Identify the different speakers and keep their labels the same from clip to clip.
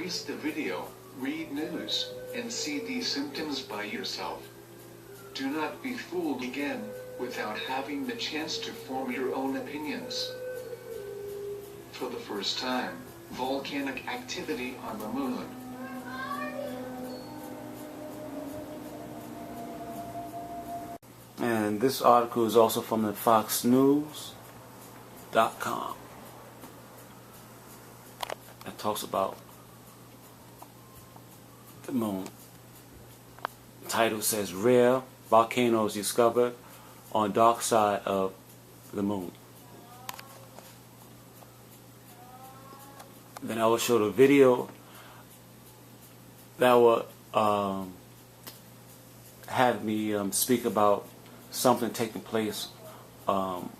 Speaker 1: increase the video, read news, and see these symptoms by yourself. Do not be fooled again, without having the chance to form your own opinions. For the first time, volcanic activity on the moon.
Speaker 2: And this article is also from the foxnews.com. It talks about the moon. The title says rare volcanoes discovered on dark side of the moon. Then I will show the video that will have me speak about something taking place on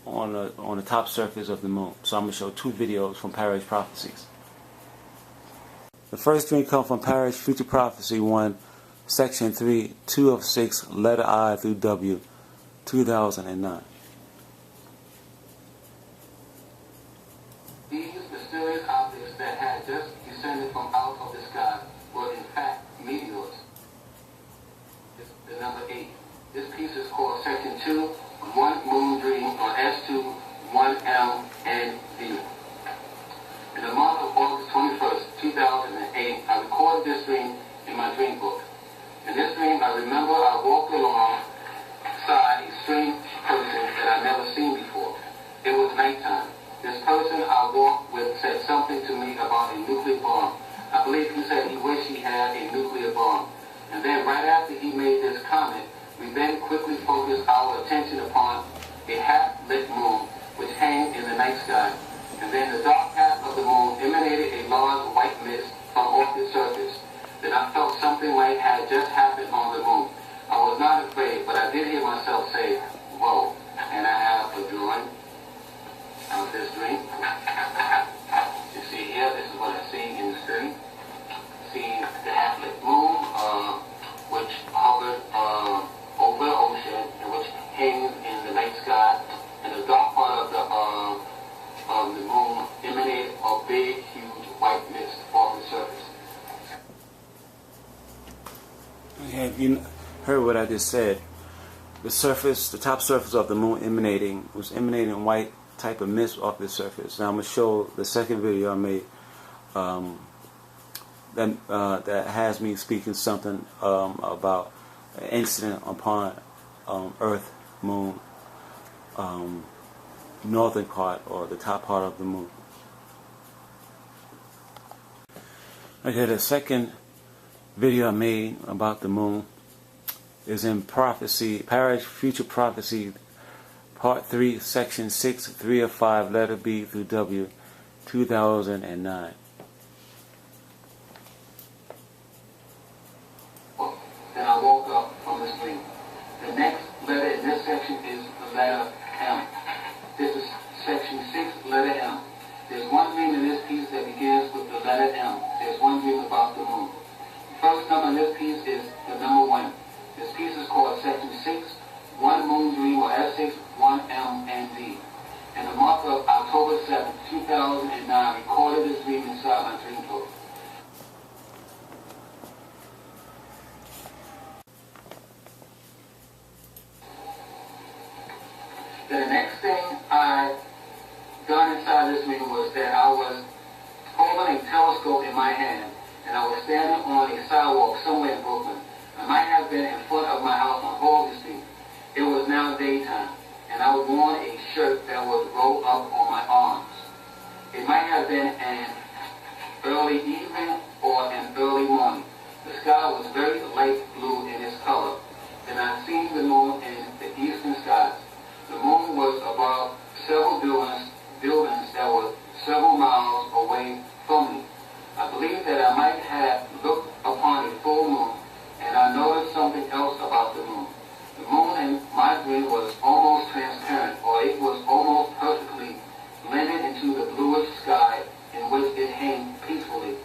Speaker 2: the top surface of the moon. So I'm going to show two videos from Parrish Prophecies. The first dream comes from Parrish Future Prophecy 1, Section 3, 2 of 6, letter I through W, 2009.
Speaker 3: These mysterious objects that had just descended from out of the sky were in fact meteors. The number 8. This piece is called Section 2, 1 Moon Dream, or S2, 1M, and D. In the month of August 21st, 2008, I recorded this dream in my dream book. In this dream, I remember I walked alongside a strange person that I'd never seen before. It was nighttime. This person I walked with said something to me about a nuclear bomb. I believe he said he wished he had a nuclear bomb. And then right after he made this comment, we then quickly focused our attention upon a half-lit moon which hangs in the night sky. And then the dark path of the moon emanated a large white mist from off the surface. Then I felt something might have just happened on the moon. I was not afraid, but I did hear myself say, whoa. And I have a drawing of this dream. You see here, this is what I see in the dream. See the half-lit moon, which hovered over the ocean, and which hangs in the night sky. And the dark part of the moon emanated a big, huge white mist off the surface.
Speaker 2: Have you heard what I just said? The surface, the top surface of the moon was emanating white type of mist off the surface. Now I'm going to show the second video I made that has me speaking something about an incident upon Earth, moon, northern part, or the top part of the moon. Okay, the second video I made about the moon is in Prophecy, Parrish Future Prophecy, Part 3, Section 6, 3 of 5, letter B through W, 2009.
Speaker 3: Then I woke up from the sleep. The next letter in this section is the letter M. This is Section 6, letter M. There's one dream in this piece that begins with the letter M. There's one dream about the moon. The first number in this piece is the number 1. This piece is called Section 6, 1 Moon Dream, or S6, 1M, and D. And the month of October 7, 2009, recorded this dream inside my dream book. Then the next thing I done inside this dream was that I was holding a telescope in my hand, and I was standing on a sidewalk somewhere in Brooklyn. I might have been in front of my house on Holy Street. It was now daytime, and I was wearing a shirt that was rolled up on my arms. It might have been an early evening or an early morning. The sky was very light blue in its color, and I seen the moon in the eastern skies. The moon was above several buildings that were several miles away from me. I believe that I might have looked upon a full moon, and I noticed something else about the moon. The moon in my dream was almost transparent, or it was almost perfectly blended into the bluish sky in which it hung peacefully.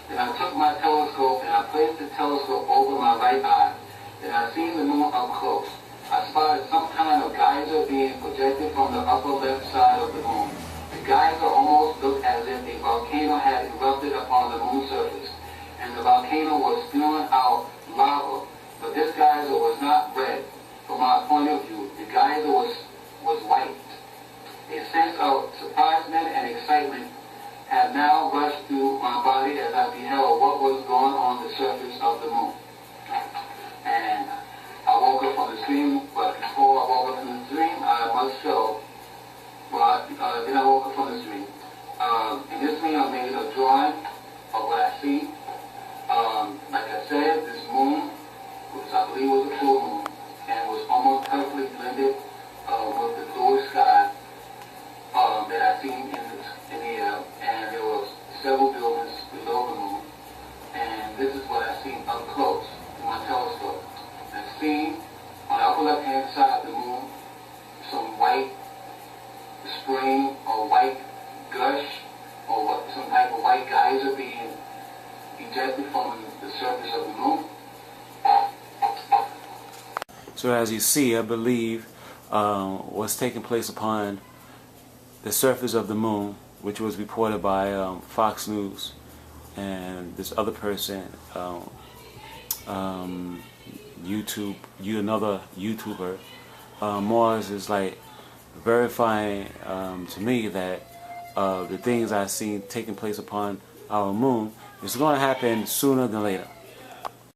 Speaker 3: Then I took my telescope and I placed the telescope over my right eye. Then I seen the moon up close. I spotted some kind of geyser being projected from the upper left side of the moon. The geyser almost looked as if a volcano had erupted upon the moon's surface, and the volcano was spewing out lava. But this geyser was not red. From my point of view, the geyser was white. A sense of surprisement and excitement had now rushed through my body as I beheld what was going on the surface of the moon. And I woke up from the dream, but before I woke up from the dream, I must show. Then I woke up from the dream. In this dream, I made a drawing of what I see. Like I said, this moon, which I believe was a full moon, and was almost perfectly blended with the blue sky that I seen in the air. And there was several buildings below the moon. And this is what I seen up close with my telescope. I seen on the upper left-hand side of the moon some white spring or white gush or some type of white geyser being ejected from the surface of the moon.
Speaker 2: So as you see, I believe what's taking place upon the surface of the moon, which was reported by Fox News and this other person, another YouTuber, Mars is like verifying to me that the things I've seen taking place upon our moon is going to happen sooner than later.